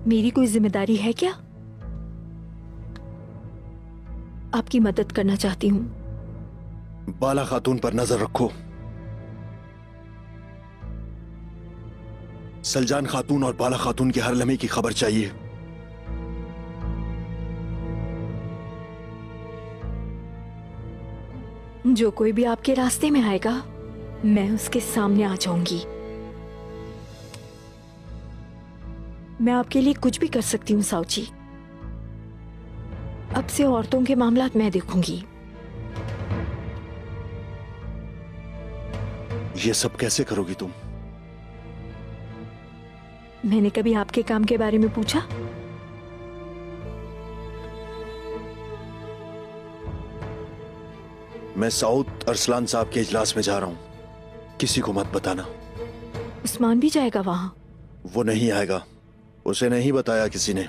मेरी कोई जिम्मेदारी है क्या? आपकी मदद करना चाहती हूँ। बाला खातून पर नजर रखो। सलजान खातून और बाला खातून के हर लम्हे की खबर चाहिए। जो कोई भी आपके रास्ते में आएगा, मैं उसके सामने आ जाऊंगी। मैं आपके लिए कुछ भी कर सकती हूँ साउची। अब से औरतों के मामलात मैं देखूंगी। ये सब कैसे करोगी तुम? मैंने कभी आपके काम के बारे में पूछा? मैं साउद अरसलान साहब के इजलास में जा रहा हूं, किसी को मत बताना। उस्मान भी जाएगा वहां? वो नहीं आएगा, उसे नहीं बताया किसी ने।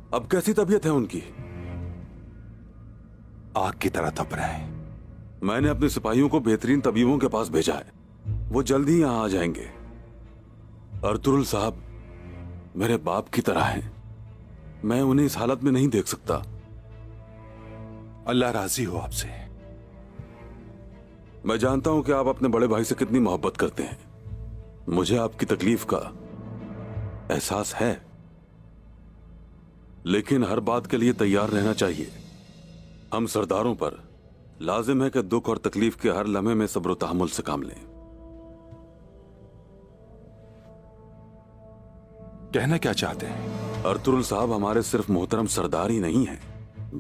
अब कैसी तबीयत है उनकी? आग की तरह तप रहे हैं। मैंने अपने सिपाहियों को बेहतरीन तबीबों के पास भेजा है, वो जल्दी ही यहां आ जाएंगे। अर्तुरुल साहब मेरे बाप की तरह हैं, मैं उन्हें इस हालत में नहीं देख सकता। अल्लाह राजी हो आपसे। मैं जानता हूं कि आप अपने बड़े भाई से कितनी मोहब्बत करते हैं। मुझे आपकी तकलीफ का एहसास है, लेकिन हर बात के लिए तैयार रहना चाहिए। हम सरदारों पर लाजिम है कि दुख और तकलीफ के हर लम्हे में सब्र और तहम्मुल से काम लें। कहना क्या चाहते हैं? अर्तुरुल साहब हमारे सिर्फ मोहतरम सरदार ही नहीं हैं,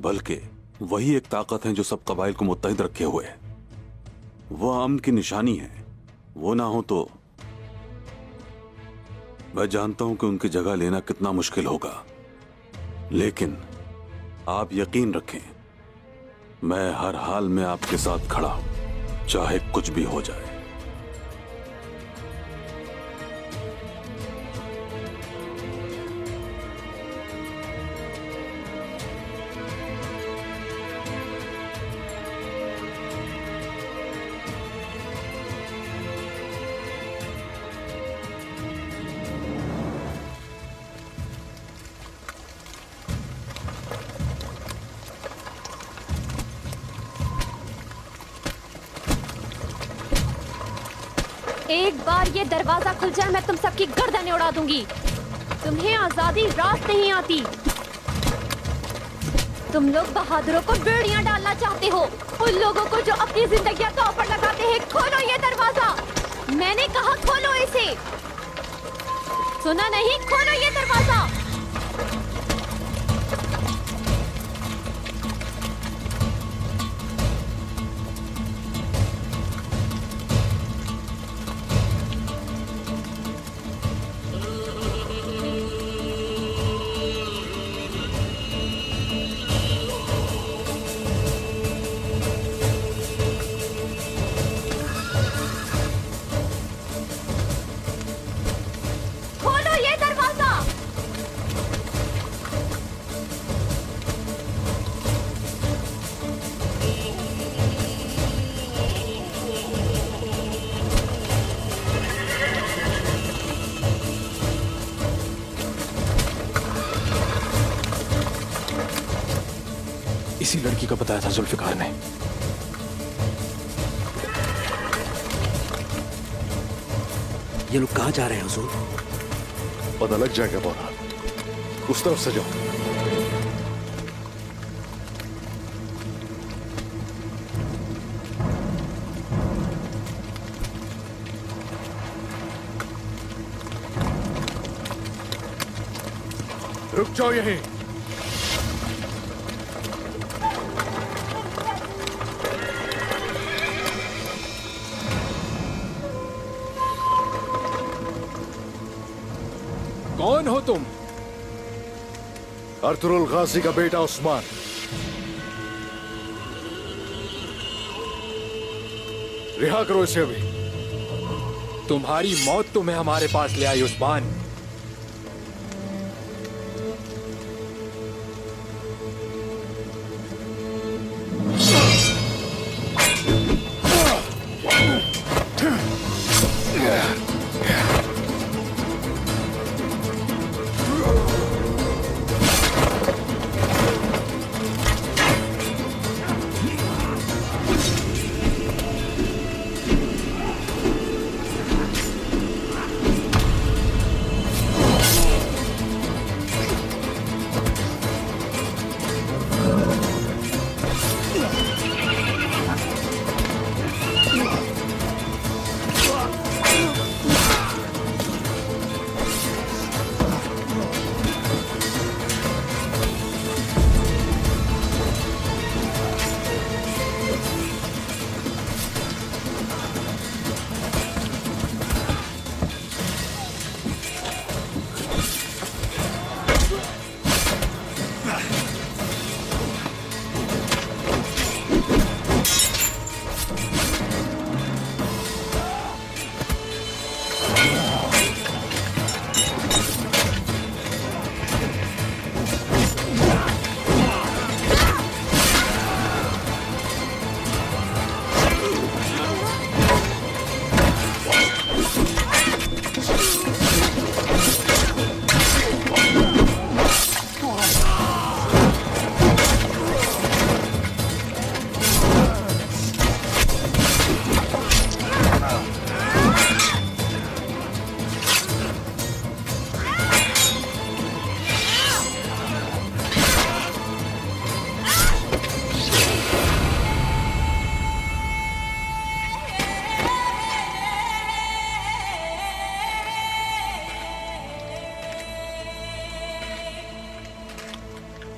बल्कि वही एक ताकत है जो सब कबाइल को मुत्तहिद रखे हुए है। वो अमन की निशानी है। वो ना हो तो मैं जानता हूं कि उनकी जगह लेना कितना मुश्किल होगा, लेकिन आप यकीन रखें, मैं हर हाल में आपके साथ खड़ा हूं, चाहे कुछ भी हो जाए। एक बार ये दरवाजा खुल जाए, मैं तुम सबकी गर्दनें उड़ा दूंगी। तुम्हें आजादी रात नहीं आती। तुम लोग बहादुरों को बेड़ियां डालना चाहते हो, उन लोगों को जो अपनी जिंदगियां दांव पर लगाते हैं। खोलो ये दरवाजा, मैंने कहा खोलो इसे। सुना नहीं? खोलो ये दरवाजा। इसी लड़की को बताया था जुल्फिकार ने। ये लोग कहाँ जा रहे हैं हुजूर? पता लग जाएगा बोरा, उस तरफ से जाओ। रुक जाओ यहीं। कौन हो तुम? अर्तुरुल गाजी का बेटा उस्मान। रिहा करो इसे अभी। तुम्हारी मौत तुम्हें हमारे पास ले आई उस्मान।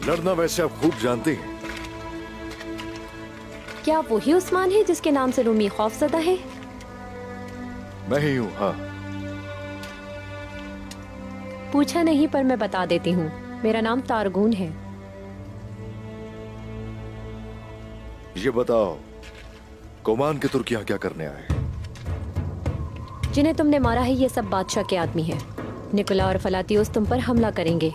लड़ना वैसे आप खूब जानते हैं। क्या आप वही उस्मान है जिसके नाम से रूमी खौफजदा है? मैं ही हूँ, हाँ। पूछा नहीं पर मैं बता देती हूँ, मेरा नाम तारगून है। ये बताओ, कोमान के तुर्क यहाँ क्या करने आए? जिन्हें तुमने मारा है ये सब बादशाह के आदमी हैं। निकोला और फलातियोस तुम पर हमला करेंगे।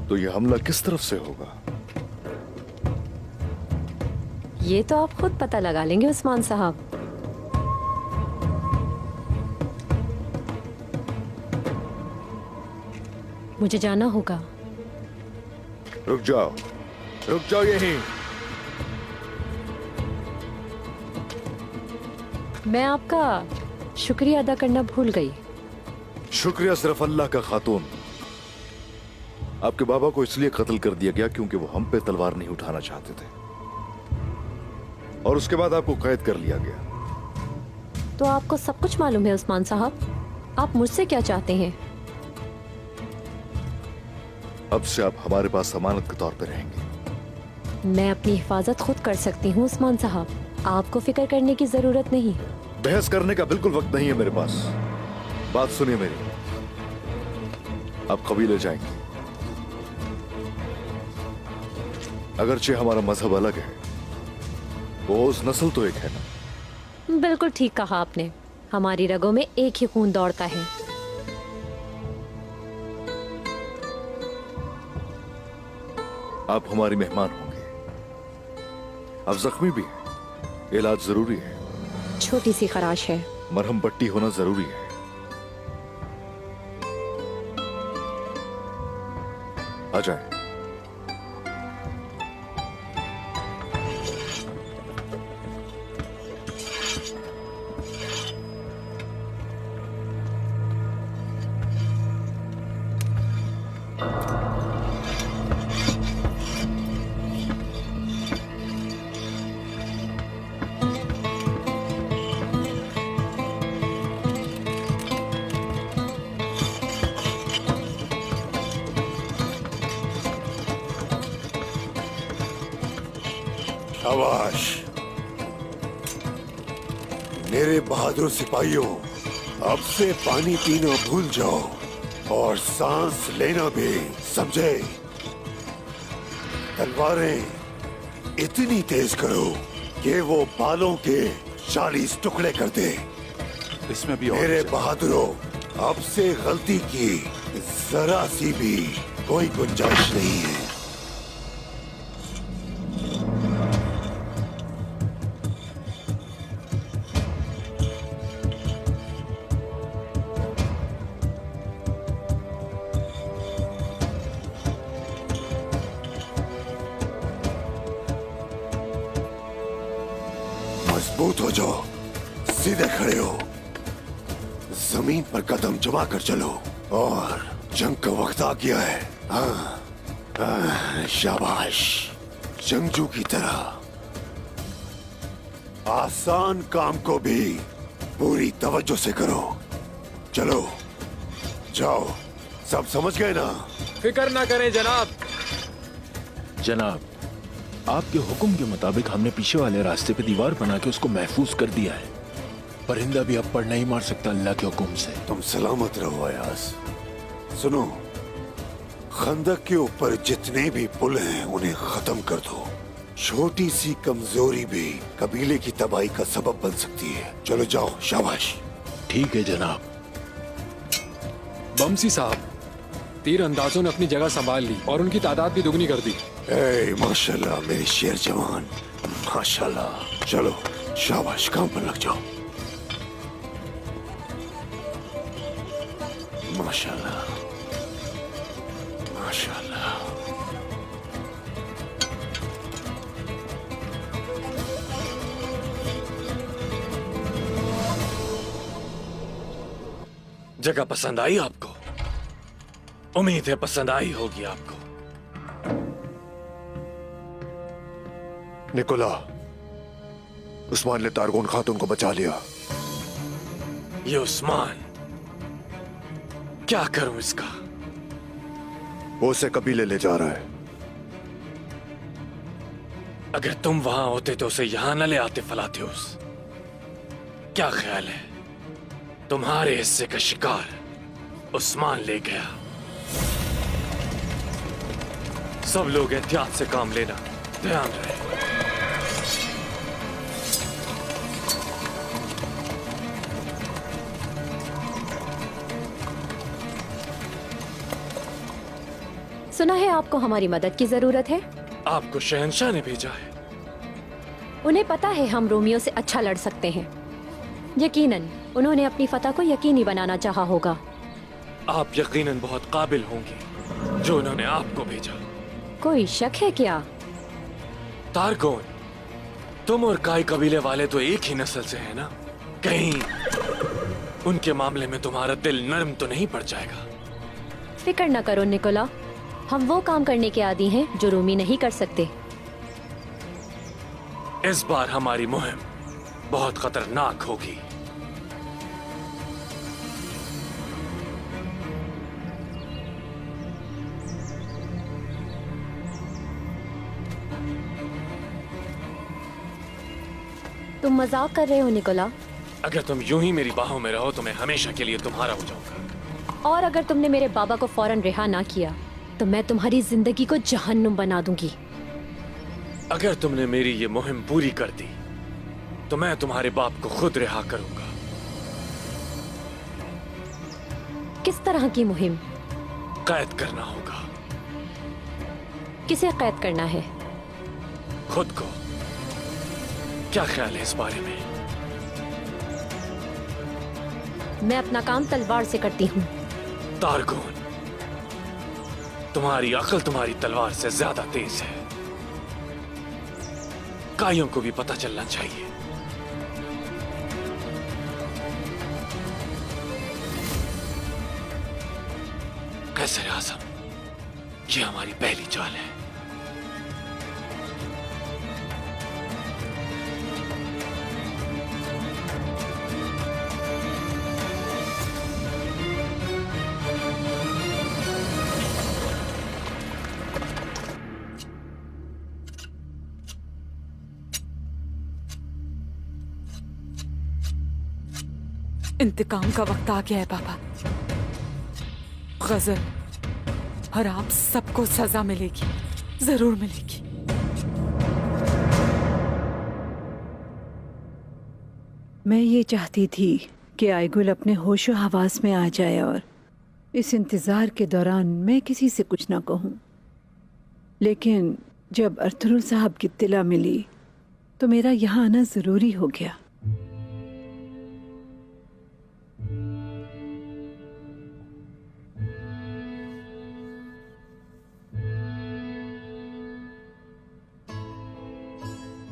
तो ये हमला किस तरफ से होगा? ये तो आप खुद पता लगा लेंगे उस्मान साहब। मुझे जाना होगा। रुक जाओ यहीं। मैं आपका शुक्रिया अदा करना भूल गई। शुक्रिया सिर्फ अल्लाह का, खातून। आपके बाबा को इसलिए कत्ल कर दिया गया क्योंकि वो हम पे तलवार नहीं उठाना चाहते थे, और उसके बाद आपको कैद कर लिया गया। तो आपको सब कुछ मालूम है उस्मान साहब। आप मुझसे क्या चाहते हैं? अब से आप हमारे पास जमानत के तौर पर रहेंगे। मैं अपनी हिफाजत खुद कर सकती हूँ उस्मान साहब, आपको फिक्र करने की जरूरत नहीं। बहस करने का बिल्कुल वक्त नहीं है मेरे पास। बात सुनिए मेरी, आप कबीले जाएंगे। अगरचे हमारा मजहब अलग है, वो उस नस्ल तो एक है ना। बिल्कुल ठीक कहा आपने, हमारी रगों में एक ही खून दौड़ता है। आप हमारी मेहमान होंगे। आप जख्मी भी हैं, इलाज जरूरी है। छोटी सी खराश है, मरहम पट्टी होना जरूरी है। आ जाए। शाबाश मेरे बहादुर सिपाहियों, अब से पानी पीना भूल जाओ और सांस लेना भी, समझे? तलवारें इतनी तेज करो कि वो बालों के 40 टुकड़े कर दे। इसमें भी और मेरे बहादुरों, अब से गलती की जरा सी भी कोई गुंजाइश नहीं है। मजबूत हो जाओ, सीधे खड़े हो, जमीन पर कदम जमा कर चलो और जंग का वक्त आ गया है। शाबाश, जंगजू की तरह। आसान काम को भी पूरी तवज्जो से करो। चलो जाओ, सब समझ गए ना? फिक्र ना करें जनाब। जनाब, आपके हुक्म के मुताबिक हमने पीछे वाले रास्ते पे दीवार बना के उसको महफूज कर दिया है। परिंदा भी अब पड़ नहीं मार सकता अल्लाह के हुक्म से। तुम सलामत रहो अयाज। सुनो, खंदक के ऊपर जितने भी पुल हैं उन्हें खत्म कर दो। छोटी सी कमजोरी भी कबीले की तबाही का सबब बन सकती है। चलो जाओ, शाबाश। ठीक है जनाब। बमसी साहब, तीर अंदाजों ने अपनी जगह संभाल ली और उनकी तादाद भी दुगनी कर दी। माशाल्लाह मेरे शेर जवान, माशाल्लाह। चलो शाबाश, काम पर लग जाओ। माशाल्लाह माशाल्लाह। जगह पसंद आई आपको? उम्मीद है पसंद आई होगी आपको। निकोला, उस्मान ने तारगोन खातून को बचा लिया। ये उस्मान, क्या करूं इसका? वो उसे कबीले ले जा रहा है। अगर तुम वहां होते तो उसे यहां न ले आते फलातियुस। क्या ख्याल है, तुम्हारे हिस्से का शिकार उस्मान ले गया। सब लोग एहतियात से काम लेना, ध्यान रहे। सुना है आपको हमारी मदद की जरूरत है। आपको शहंशाह ने भेजा है। उन्हें पता है हम रोमियो से अच्छा लड़ सकते हैं। यकीनन उन्होंने अपनी फतह को यकीनी बनाना चाहा होगा। आप यकीनन बहुत काबिल होंगे जो उन्होंने आपको भेजा। कोई शक है क्या? तारगोन, तुम और काई कबीले वाले तो एक ही नस्ल से हैं ना? कहीं उनके मामले में तुम्हारा दिल नरम तो नहीं पड़ जाएगा? फिक्र न करो निकोला, हम वो काम करने के आदी हैं जो रोमी नहीं कर सकते। इस बार हमारी मुहिम बहुत खतरनाक होगी। तुम मजाक कर रहे हो निकोला? अगर तुम यूं ही मेरी बाहों में रहो तो मैं हमेशा के लिए तुम्हारा हो जाऊंगा। और अगर तुमने मेरे बाबा को फौरन रिहा ना किया तो मैं तुम्हारी जिंदगी को जहन्नुम बना दूंगी। अगर तुमने मेरी ये मुहिम पूरी कर दी तो मैं तुम्हारे बाप को खुद रिहा करूंगा। किस तरह की मुहिम? कैद करना होगा। किसे कैद करना है? खुद को। क्या ख्याल है इस बारे में? मैं अपना काम तलवार से करती हूँ। तारगोन, तुम्हारी अक्ल तुम्हारी तलवार से ज्यादा तेज है। काइयों को भी पता चलना चाहिए। कैसर आज़म, ये हमारी पहली चाल है। इंतकाम का वक्त आ गया है पापा। गजल और आप सबको सजा मिलेगी, जरूर मिलेगी। मैं ये चाहती थी कि आयगुल अपने होशो हवास में आ जाए और इस इंतज़ार के दौरान मैं किसी से कुछ ना कहूँ। लेकिन जब अर्थुरुल साहब की इत्तिला मिली तो मेरा यहाँ आना ज़रूरी हो गया।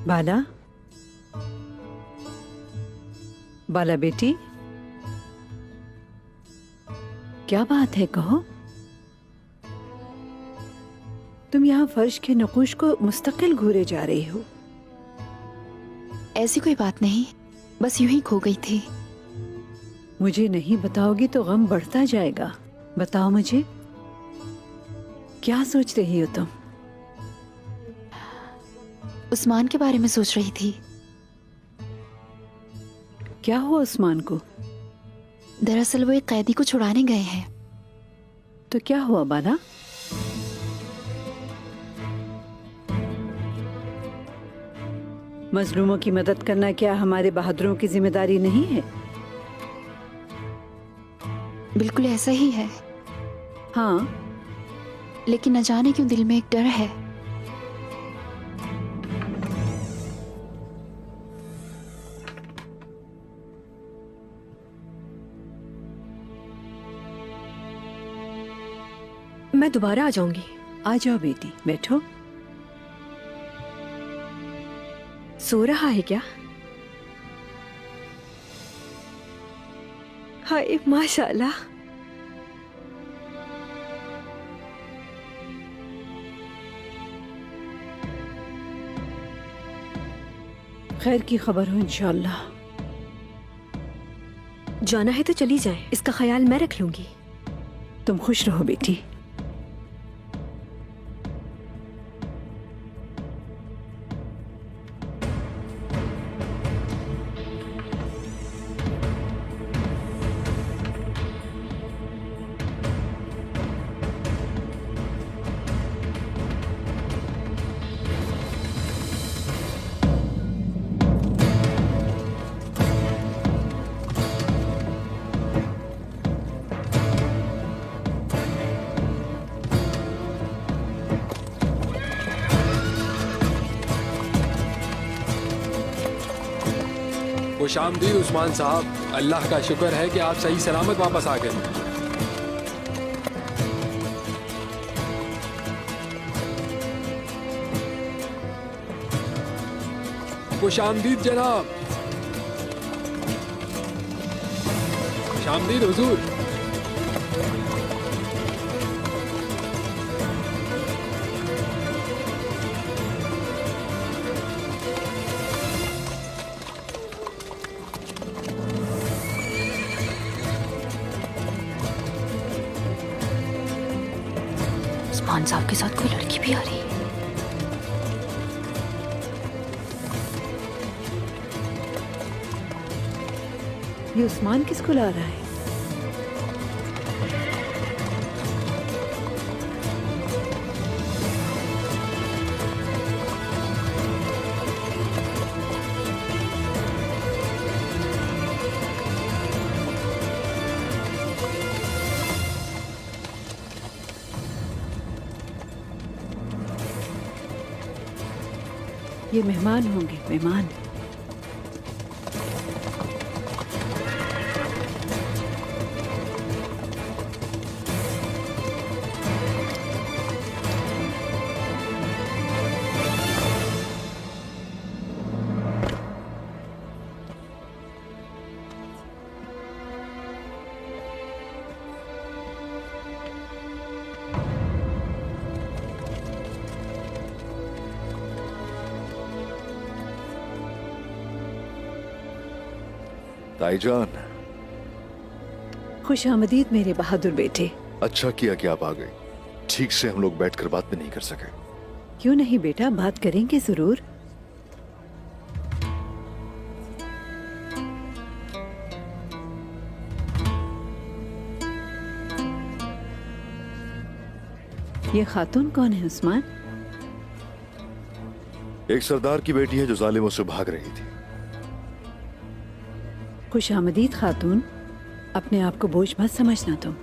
बाला, बाला बेटी, क्या बात है, कहो। तुम यहाँ फर्श के नकुश को मुस्तकिल घूरे जा रही हो। ऐसी कोई बात नहीं, बस यूं ही खो गई थी। मुझे नहीं बताओगी तो गम बढ़ता जाएगा। बताओ मुझे, क्या सोच रही हो तुम? उस्मान के बारे में सोच रही थी। क्या हुआ उस्मान को? दरअसल वो एक कैदी को छुड़ाने गए हैं। तो क्या हुआ बाला? मजलूमों की मदद करना क्या हमारे बहादुरों की जिम्मेदारी नहीं है? बिल्कुल ऐसा ही है, हाँ, लेकिन न जाने क्यों दिल में एक डर है। मैं दोबारा आ जाऊंगी। आ जाओ बेटी, बैठो। सो रहा है क्या? हाय माशाल्लाह। खैर की खबर हो इंशाअल्लाह। जाना है तो चली जाए, इसका ख्याल मैं रख लूंगी। तुम खुश रहो बेटी। खुशामदीद उस्मान साहब, अल्लाह का शुक्र है कि आप सही सलामत वापस आ गए। खुशामदीद जनाब। खुशामदीद हुजूर। उस्मान साहब के साथ कोई लड़की भी आ रही है। ये उस्मान किसको ला रहा है? ये मेहमान होंगे, मेहमान। ताईजान, खुश आमदीद मेरे बहादुर बेटे। अच्छा किया कि आप आ गए। ठीक से हम लोग बैठकर बात भी नहीं कर सके। क्यों नहीं बेटा, बात करेंगे जरूर। ये खातून कौन है उस्मान? एक सरदार की बेटी है जो जालिमों से भाग रही थी। खुशामदीद खातून, अपने आप को बोझ मत समझना तुम।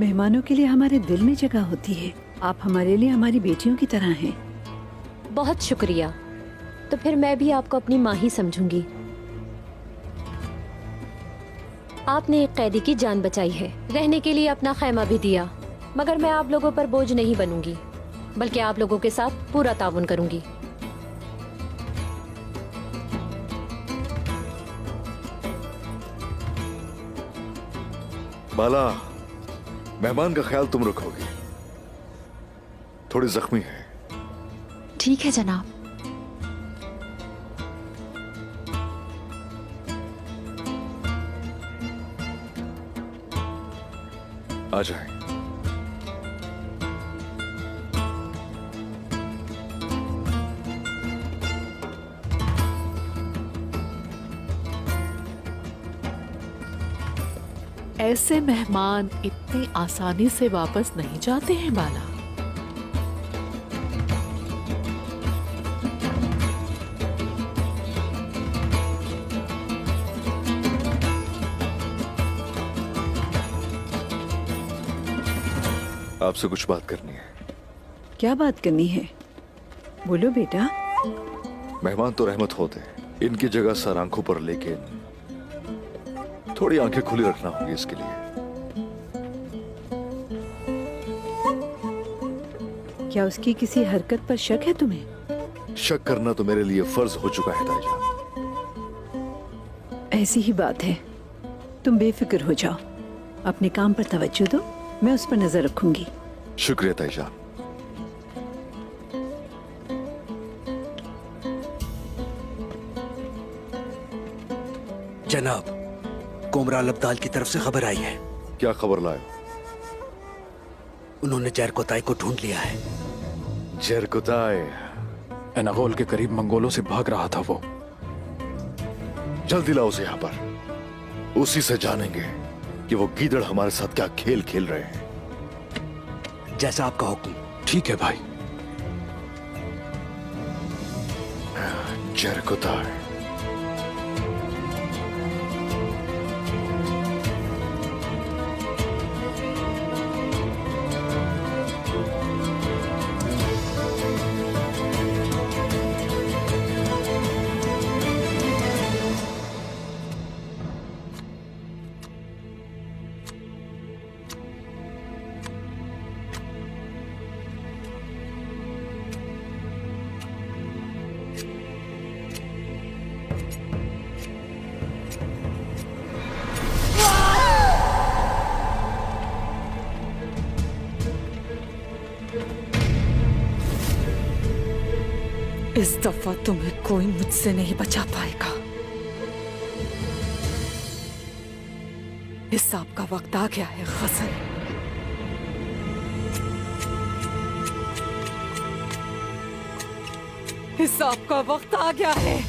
मेहमानों के लिए हमारे दिल में जगह होती है। आप हमारे लिए हमारी बेटियों की तरह हैं। बहुत शुक्रिया। तो फिर मैं भी आपको अपनी माँ ही समझूंगी। आपने एक कैदी की जान बचाई है, रहने के लिए अपना खैमा भी दिया, मगर मैं आप लोगों पर बोझ नहीं बनूंगी, बल्कि आप लोगों के साथ पूरा ताउन करूंगी। बाला, मेहमान का ख्याल तुम रखोगी। थोड़ी जख्मी है। ठीक है जनाब। आ जाए। ऐसे मेहमान इतनी आसानी से वापस नहीं जाते हैं बाला। आपसे कुछ बात करनी है। क्या बात करनी है? बोलो बेटा। मेहमान तो रहमत होते हैं, इनकी जगह सर आंखों पर, लेकिन थोड़ी आंखें खुली रखना होगी इसके लिए। क्या उसकी किसी हरकत पर शक है तुम्हें? शक करना तो मेरे लिए फर्ज हो चुका है ताईजान। ऐसी ही बात है, तुम बेफिक्र हो जाओ, अपने काम पर तवज्जो दो, मैं उस पर नजर रखूंगी। शुक्रिया ताईजान। जनाब, कोमराल अब्दाल की तरफ से खबर आई है। क्या खबर लाए? उन्होंने जरकोताई को ढूंढ लिया है। जरकोताई एनागोल के करीब मंगोलों से भाग रहा था वो। जल्दी लाओ उसे यहाँ पर। उसी से जानेंगे कि वो गीदड़ हमारे साथ क्या खेल खेल रहे हैं। जैसा आपका हुक्म। ठीक है भाई। जरकोताई। इस दफा तुम्हें कोई मुझसे नहीं बचा पाएगा। हिसाब का वक्त आ गया है गजल। हिसाब का वक्त आ गया है।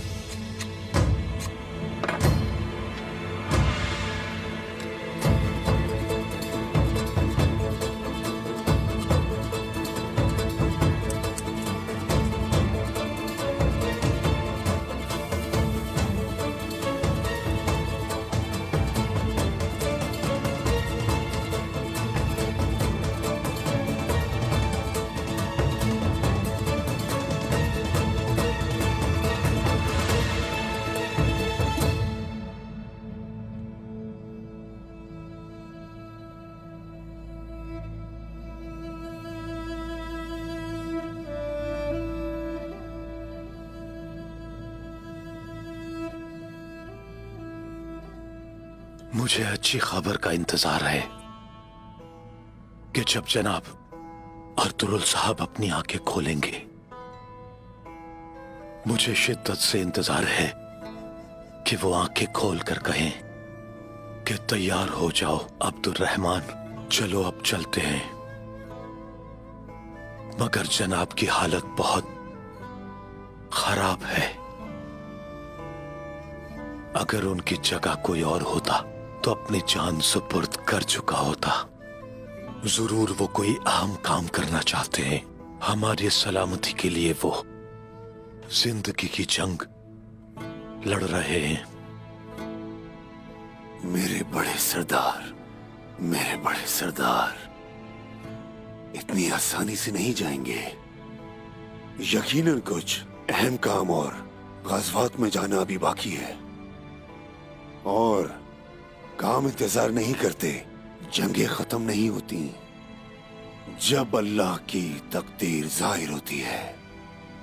मुझे अच्छी खबर का इंतजार है कि जब जनाब अर्तुरुल साहब अपनी आंखें खोलेंगे। मुझे शिद्दत से इंतजार है कि वो आंखें खोलकर कहें कि तैयार हो जाओ अब्दुर्रहमान, चलो अब चलते हैं। मगर जनाब की हालत बहुत खराब है। अगर उनकी जगह कोई और होता तो अपनी जान सुपुर्द कर चुका होता। जरूर वो कोई अहम काम करना चाहते हैं। हमारी सलामती के लिए वो जिंदगी की जंग लड़ रहे हैं। मेरे बड़े सरदार, मेरे बड़े सरदार इतनी आसानी से नहीं जाएंगे। यकीनन कुछ अहम काम और गाज़वात में जाना अभी बाकी है, और काम इंतजार नहीं करते, जंगें खत्म नहीं होती। जब अल्लाह की तकदीर जाहिर होती है,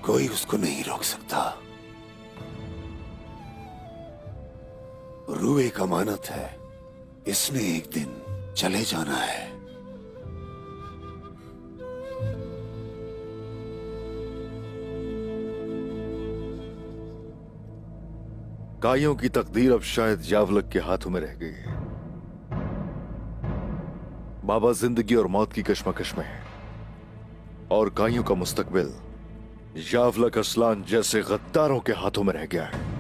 कोई उसको नहीं रोक सकता। रूह एक अमानत है, इसने एक दिन चले जाना है। काइयों की तकदीर अब शायद यावलक के हाथों में रह गई है। बाबा जिंदगी और मौत की कश्मकश में है, और काइयों का मुस्तकबिल यावलक असलान जैसे गद्दारों के हाथों में रह गया है।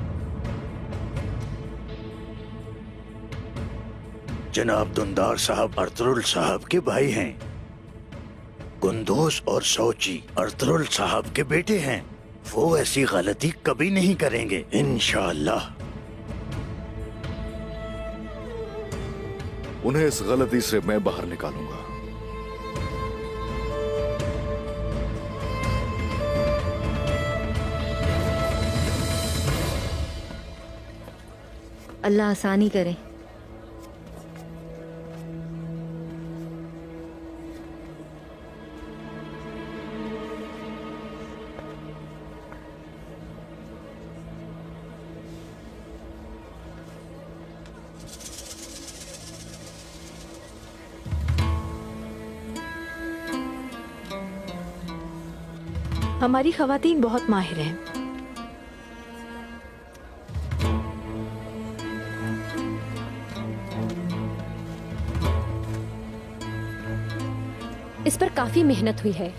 जनाब दुंदार साहब अर्तुरुल साहब के भाई हैं। कुंदोस और सोची अर्तुरुल साहब के बेटे हैं। वो ऐसी गलती कभी नहीं करेंगे, इंशाअल्लाह। उन्हें इस गलती से मैं बाहर निकालूंगा। अल्लाह आसानी करे। हमारी खवातीन बहुत माहिर हैं। इस पर काफी मेहनत हुई है।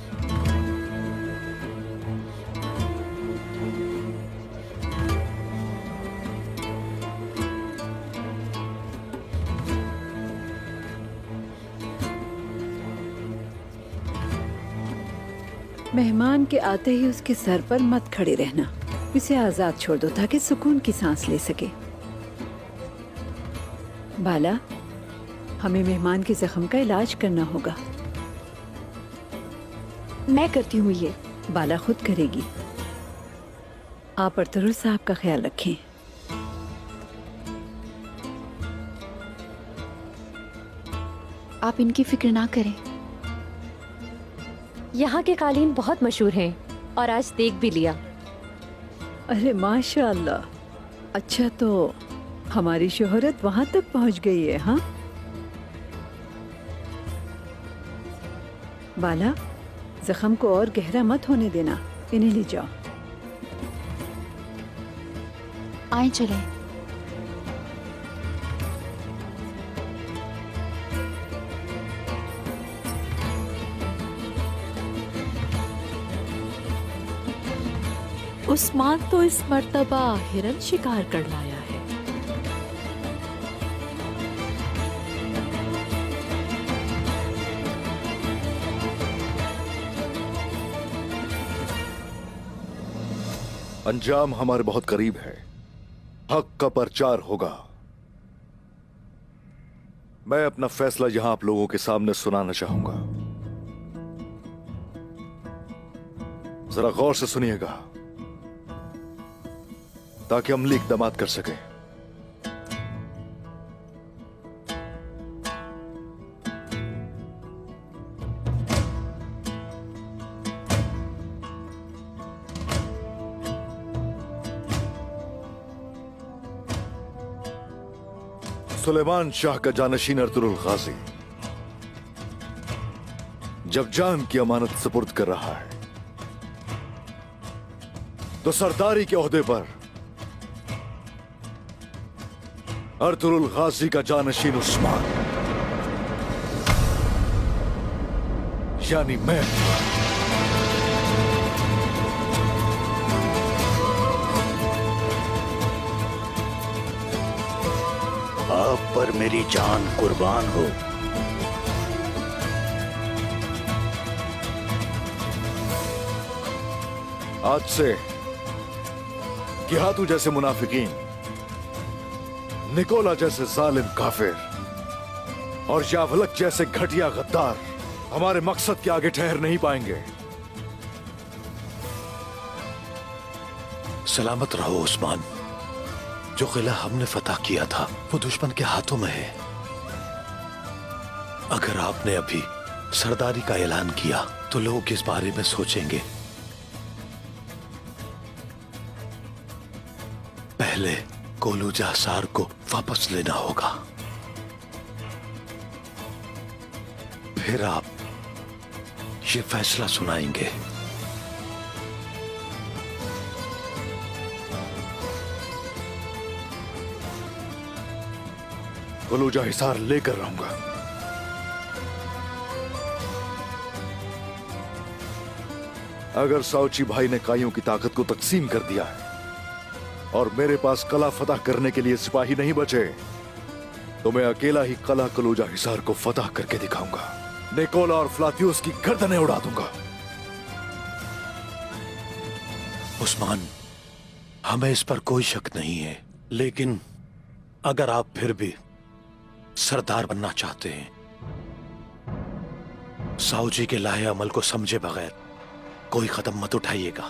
मेहमान के आते ही उसके सर पर मत खड़े रहना, इसे आजाद छोड़ दो ताकि सुकून की सांस ले सके। बाला, हमें मेहमान के जख्म का इलाज करना होगा। मैं करती हूँ ये। बाला खुद करेगी। आप अर्तुरुल साहब का ख्याल रखें। आप इनकी फिक्र ना करें। यहाँ के कालीन बहुत मशहूर हैं और आज देख भी लिया। अरे माशाअल्लाह, अच्छा तो हमारी शोहरत वहां तक पहुंच गई है। हाँ बाला, जख्म को और गहरा मत होने देना, इन्हें ले जाओ। आए चले। उस्मान तो इस मर्तबा हिरन शिकार कर लाया है। अंजाम हमारे बहुत करीब है। हक का प्रचार होगा। मैं अपना फैसला यहां आप लोगों के सामने सुनाना चाहूंगा। जरा गौर से सुनिएगा ताकि अमली इक़दामात कर सके। सुलेमान शाह का जानशीन अर्तुरुल गाजी जब जान की अमानत सुपुर्द कर रहा है तो सरदारी के ओहदे पर अर्तुरुल गाजी का जानशीन उस्मान यानी मैं आप पर मेरी जान कुर्बान हो। आज से गिहातू जैसे मुनाफिकीन निकोला जैसे जालिम काफिर और यावलक जैसे घटिया गद्दार हमारे मकसद के आगे ठहर नहीं पाएंगे। सलामत रहो उस्मान। जो किला हमने फतह किया था वो दुश्मन के हाथों में है। अगर आपने अभी सरदारी का ऐलान किया तो लोग इस बारे में सोचेंगे। पहले कोलूजा हिसार को वापस लेना होगा, फिर आप ये फैसला सुनाएंगे। कलूजा हिसार लेकर रहूंगा। अगर साउची भाई ने काइयों की ताकत को तकसीम कर दिया है और मेरे पास कला फतह करने के लिए सिपाही नहीं बचे, तो मैं अकेला ही कला कलूजा हिसार को फतह करके दिखाऊंगा। निकोला और फ्लातियुस की गर्दनें उड़ा दूंगा। उस्मान, हमें इस पर कोई शक नहीं है, लेकिन अगर आप फिर भी सरदार बनना चाहते हैं, साऊजी के लाहे अमल को समझे बगैर कोई कदम मत उठाइएगा।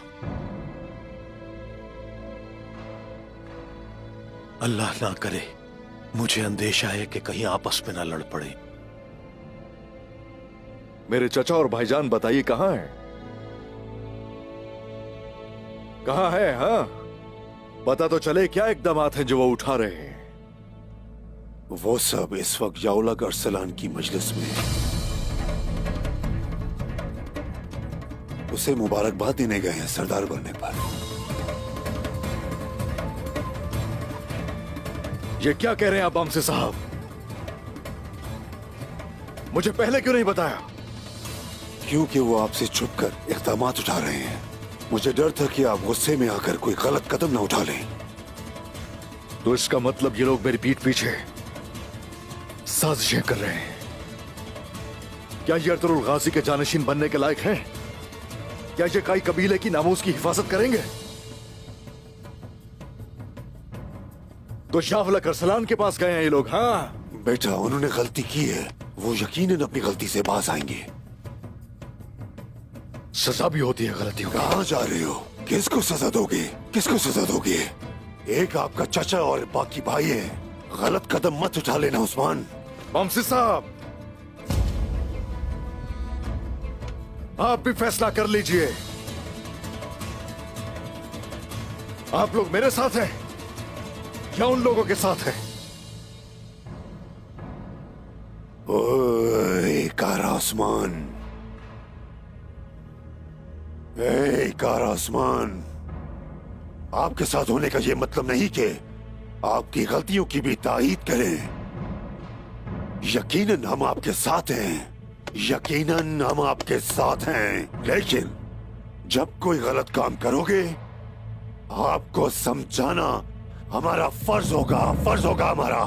अल्लाह ना करे मुझे अंदेशा है कि कहीं आपस में ना लड़ पड़े। मेरे चचा और भाईजान बताइए कहां है? कहां है? हाँ, पता तो चले क्या इकदामात हैं जो वो उठा रहे हैं। वो सब इस वक्त यावलक अरसलान की मजलिस में उसे मुबारकबाद देने गए हैं सरदार बनने पर। ये क्या कह रहे हैं आप बामसे साहब? मुझे पहले क्यों नहीं बताया? क्योंकि वो आपसे छुपकर इक़दामात उठा रहे हैं। मुझे डर था कि आप गुस्से में आकर कोई गलत कदम ना उठा लें। तो इसका मतलब ये लोग मेरी पीठ पीछे साजिशें कर रहे हैं। क्या ये अर्तुरुल गाजी के जानशीन बनने के लायक हैं? क्या ये काई कबीले की नामूस की हिफाजत करेंगे? तो यावलक अरसलान के पास गए हैं ये लोग। हाँ बेटा, उन्होंने गलती की है, वो यकीनन अपनी गलती से बाज आएंगे। सजा भी होती है गलतियों की। कहाँ जा रहे हो? किसको सजा दोगे? किसको सजा दोगे? एक आपका चचा और बाकी भाई है। गलत कदम मत उठा लेना उस्मान। बामसे साहब, आप भी फैसला कर लीजिए। आप लोग मेरे साथ हैं या उन लोगों के साथ हैं? ओए कारा आसमान, ए कारा आसमान, आपके साथ होने का ये मतलब नहीं कि आपकी गलतियों की भी तायीद करें। यकीनन हम आपके साथ हैं, यकीनन हम आपके साथ हैं, लेकिन जब कोई गलत काम करोगे आपको समझाना हमारा फर्ज होगा हमारा।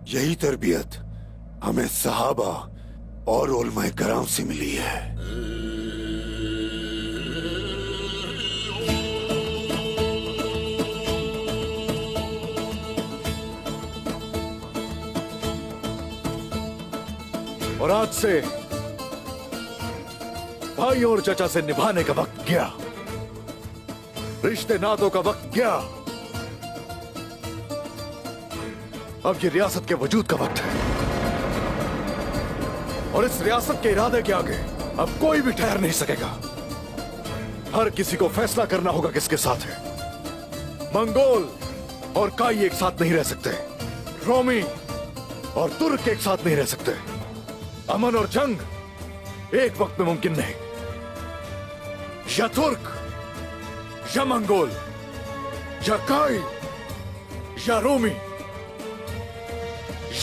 यही तरबियत हमें सहाबा और उलमाए कराम से मिली है। और आज से भाई और चचा से निभाने का वक्त गया, रिश्ते नातों का वक्त गया। अब ये रियासत के वजूद का वक्त है और इस रियासत के इरादे के आगे अब कोई भी ठहर नहीं सकेगा। हर किसी को फैसला करना होगा किसके साथ है। मंगोल और काई एक साथ नहीं रह सकते, रोमी और तुर्क एक साथ नहीं रह सकते। अमन और जंग एक वक्त में मुमकिन नहीं। या तुर्क या मंगोल, या काई या रोमी,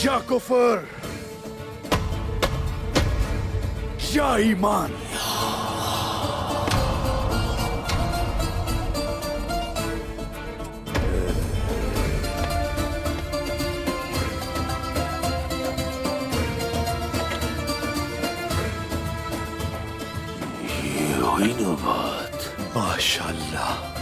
या कुफर या ईमान। ये हुई ना बात। माशाल्लाह।